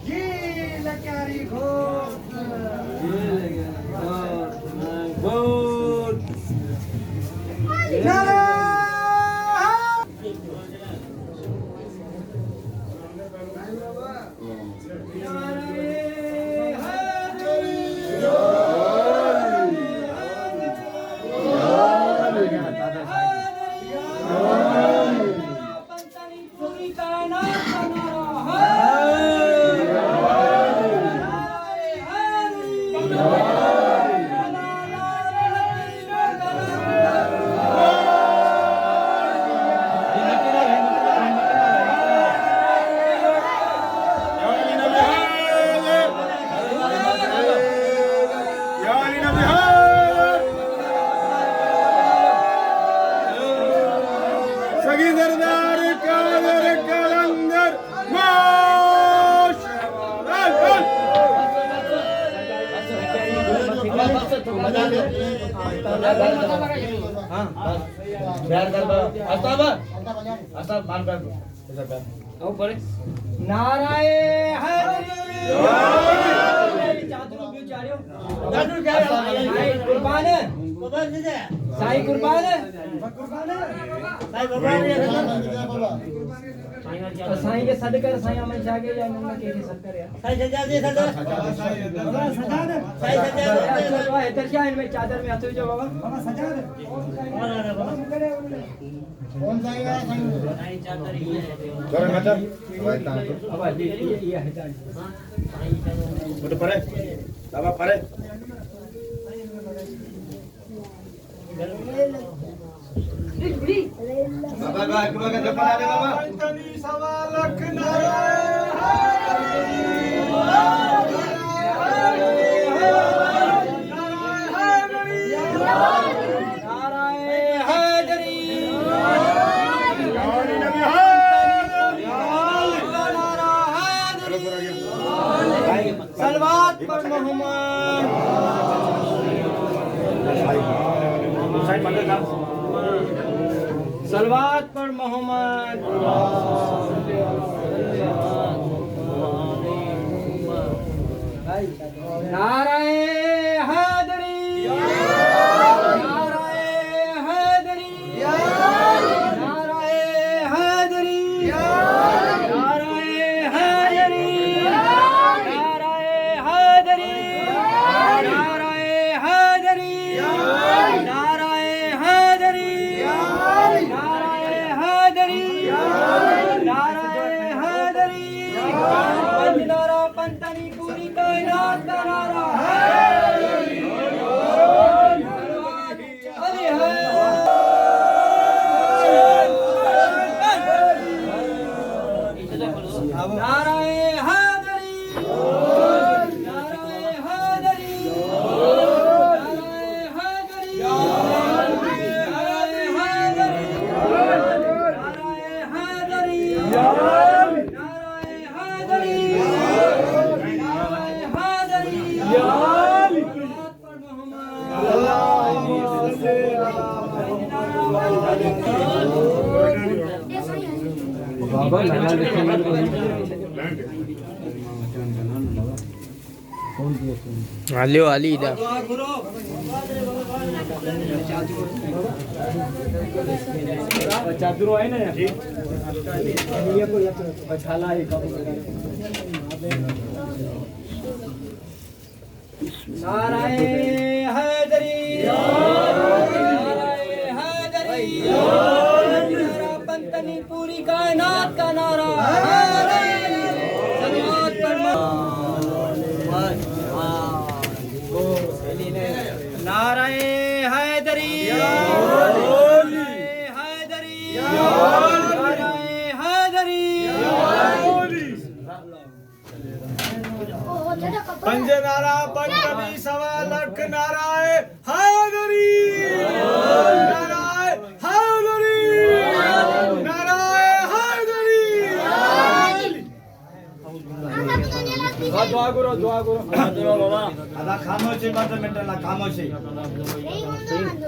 ये लक्यारी घोट साईं कुर्बान साईं के सद कर साईं अमन शाह के या नन्ना के सद कर यार साईं सजा दे सजा सजा दे साईं सजा दे तो इधर क्या इनमें चादर में आते हो जो बाबा सजा दे कौन साईं है साईं चादर ही है करे मत अब ये है साईं उठ परे बाबा परे बाबा बाबा का जपा दे बाबा तनी सवा लाख सलवात पर मोहम्मद सलवात पर मोहम्मद नाराए हैदरी नाराए हैदरी नाराए हैदरी नाराए हैदरी नाराए हैदरी नाराए हैदरी नाराए हैदरी नाराए हैदरी नाराए हैदरी पंजनारा पंतनी पूरी कायनात का नारा है अली है नाराए हैदरी नाराए हैदरी नाराए हैदरी नाराए हैदरी नाराए हैदरी नाराए हैदरी नाराए हैदरी पर मोहम्मद बाबा लगा आलियो आली इधर चादर है ना ये को बछाला है नाराए हैदरी नाराए हैदरी नारा पंतनी पूरी कायनात का नारा सलवात पर नाराए हैदरी हैदरी नाराए हैदरी पंज नारा पंचमी सवा लख नाराए हैदरी नाराए हैदरी नाराए हैदरी दुआ करो बाबा ला खामोशी मत मिट ला खामोशी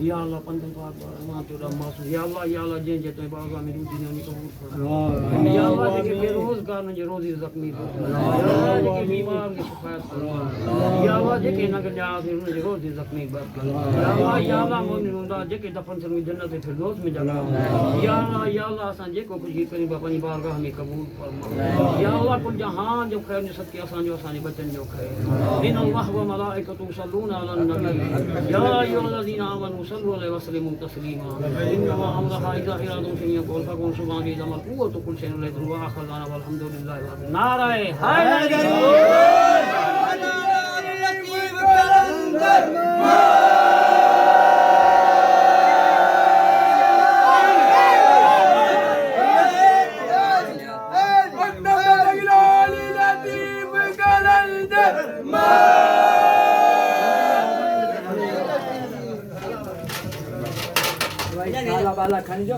या अल्लाह पंडित या अल्लाह जिन जितने बागा में रूटी ने कबूल फरमा या अल्लाह के बेरोजगार ने रोजी जख्मी या अल्लाह के बीमार की शिफायत फरमा या अल्लाह के नगरिया से रोजी जख्मी बात या अल्लाह मोमिनुंदा के दफन से जन्नत फिरदौस में जगह या अल्लाह असां जेको कुछ करी अपनी बारगाह में कबूल फरमा या अल्लाह कुल जहां जो खैर ने सत्य असां जो असां बचन जो खैर इन अल्लाह व मलाइकतु यसल्लूना अलन नबी या अय्युहल्लज़ीना आमनू सल्लु अलैहि व सल्लिमू तस्लीमा इन्नमा अमरुहा इज़ा अरादा शैअन यक़ूलु फकुन सुब्हान इज़ा क़ुव्वतु कुल्लि शैइन ला यदुरु व आखिरु दाना वल्हम्दुलिल्लाहि रब्बिल आलमीन नारे हैदरी बाला खानी जो